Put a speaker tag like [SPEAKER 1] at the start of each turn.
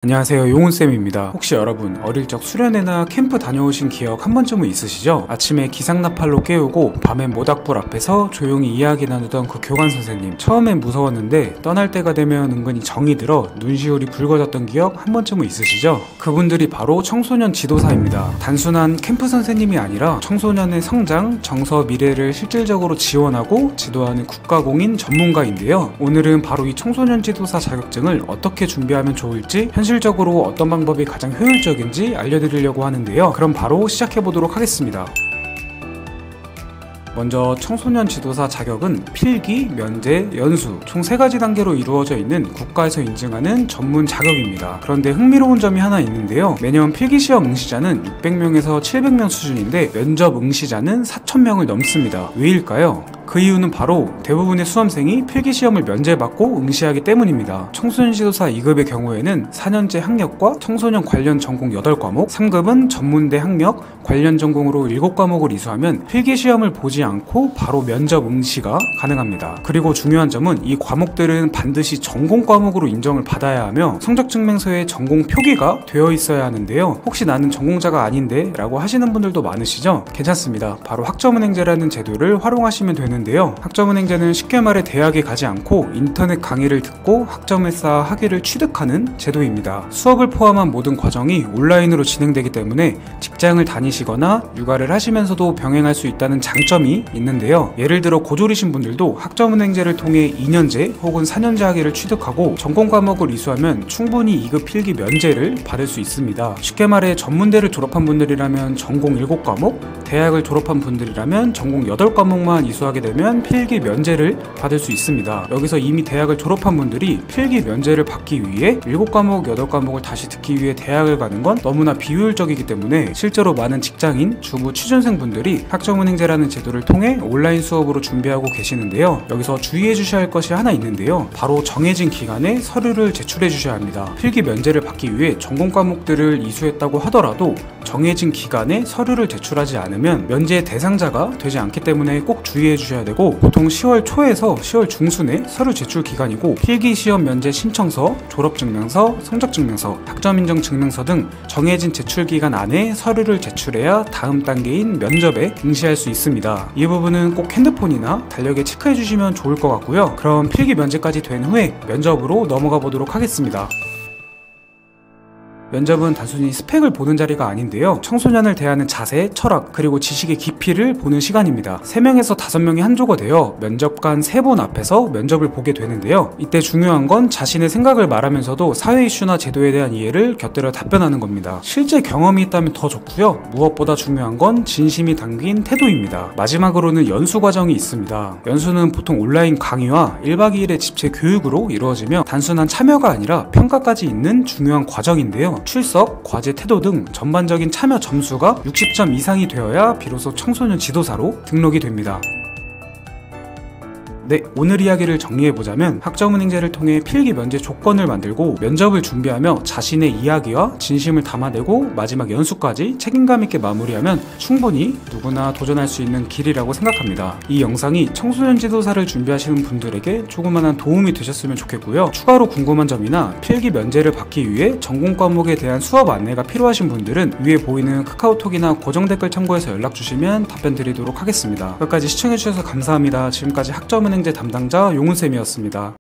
[SPEAKER 1] 안녕하세요, 용훈쌤입니다. 혹시 여러분 어릴 적 수련회나 캠프 다녀오신 기억 한 번쯤은 있으시죠? 아침에 기상나팔로 깨우고 밤엔 모닥불 앞에서 조용히 이야기 나누던 그 교관 선생님, 처음엔 무서웠는데 떠날 때가 되면 은근히 정이 들어 눈시울이 붉어졌던 기억 한 번쯤은 있으시죠? 그분들이 바로 청소년 지도사입니다. 단순한 캠프 선생님이 아니라 청소년의 성장, 정서, 미래를 실질적으로 지원하고 지도하는 국가공인 전문가인데요. 오늘은 바로 이 청소년 지도사 자격증을 어떻게 준비하면 좋을지, 현실적으로 어떤 방법이 가장 효율적인지 알려드리려고 하는데요. 그럼 바로 시작해보도록 하겠습니다. 먼저 청소년 지도사 자격은 필기, 면제, 연수 총 3가지 단계로 이루어져 있는 국가에서 인증하는 전문 자격입니다. 그런데 흥미로운 점이 하나 있는데요. 매년 필기시험 응시자는 600명에서 700명 수준인데 면접 응시자는 4000명을 넘습니다. 왜일까요? 그 이유는 바로 대부분의 수험생이 필기시험을 면제받고 응시하기 때문입니다. 청소년 지도사 2급의 경우에는 4년제 학력과 청소년 관련 전공 8과목, 3급은 전문대 학력, 관련 전공으로 7과목을 이수하면 필기시험을 보지 않고 바로 면접 응시가 가능합니다. 그리고 중요한 점은 이 과목들은 반드시 전공 과목으로 인정을 받아야 하며 성적증명서에 전공 표기가 되어 있어야 하는데요. 혹시 나는 전공자가 아닌데 라고 하시는 분들도 많으시죠? 괜찮습니다. 바로 학점은행제라는 제도를 활용하시면 되는데요. 학점은행제는 쉽게 말해 대학에 가지 않고 인터넷 강의를 듣고 학점을 쌓아 학위를 취득하는 제도입니다. 수업을 포함한 모든 과정이 온라인으로 진행되기 때문에 직장을 다니시거나 육아를 하시면서도 병행할 수 있다는 장점이 있는데요. 예를 들어 고졸이신 분들도 학점은행제를 통해 2년제 혹은 4년제 학위를 취득하고 전공 과목을 이수하면 충분히 2급 필기 면제를 받을 수 있습니다. 쉽게 말해 전문대를 졸업한 분들이라면 전공 7과목, 대학을 졸업한 분들이라면 전공 8과목만 이수하게 되면 필기 면제를 받을 수 있습니다. 여기서 이미 대학을 졸업한 분들이 필기 면제를 받기 위해 7과목, 8과목을 다시 듣기 위해 대학을 가는 건 너무나 비효율적이기 때문에 실제로 많은 직장인, 주부, 취준생 분들이 학점은행제라는 제도를 통해 온라인 수업으로 준비하고 계시는데요. 여기서 주의해 주셔야 할 것이 하나 있는데요. 바로 정해진 기간에 서류를 제출해 주셔야 합니다. 필기 면제를 받기 위해 전공 과목들을 이수했다고 하더라도 정해진 기간에 서류를 제출하지 않으면 면제 대상자가 되지 않기 때문에 꼭 주의해 주셔야 되고, 보통 10월 초에서 10월 중순에 서류 제출 기간이고, 필기시험 면제 신청서, 졸업증명서, 성적증명서, 학점인정 증명서 등 정해진 제출 기간 안에 서류를 제출해야 다음 단계인 면접에 응시할 수 있습니다. 이 부분은 꼭 핸드폰이나 달력에 체크해 주시면 좋을 것 같고요. 그럼 필기 면제까지 된 후에 면접으로 넘어가 보도록 하겠습니다. 면접은 단순히 스펙을 보는 자리가 아닌데요. 청소년을 대하는 자세, 철학, 그리고 지식의 깊이를 보는 시간입니다. 3명에서 5명이 한 조가 되어 면접관 3분 앞에서 면접을 보게 되는데요. 이때 중요한 건 자신의 생각을 말하면서도 사회 이슈나 제도에 대한 이해를 곁들여 답변하는 겁니다. 실제 경험이 있다면 더 좋고요. 무엇보다 중요한 건 진심이 담긴 태도입니다. 마지막으로는 연수 과정이 있습니다. 연수는 보통 온라인 강의와 1박 2일의 집체 교육으로 이루어지며 단순한 참여가 아니라 평가까지 있는 중요한 과정인데요. 출석, 과제, 태도 등 전반적인 참여 점수가 60점 이상이 되어야 비로소 청소년 지도사로 등록이 됩니다. 네, 오늘 이야기를 정리해보자면 학점은행제를 통해 필기 면제 조건을 만들고 면접을 준비하며 자신의 이야기와 진심을 담아내고 마지막 연수까지 책임감 있게 마무리하면 충분히 누구나 도전할 수 있는 길이라고 생각합니다. 이 영상이 청소년 지도사를 준비하시는 분들에게 조그만한 도움이 되셨으면 좋겠고요. 추가로 궁금한 점이나 필기 면제를 받기 위해 전공 과목에 대한 수업 안내가 필요하신 분들은 위에 보이는 카카오톡이나 고정 댓글 참고해서 연락 주시면 답변 드리도록 하겠습니다. 끝까지 시청해주셔서 감사합니다. 지금까지 학점은행제 담당자 용훈쌤이었습니다.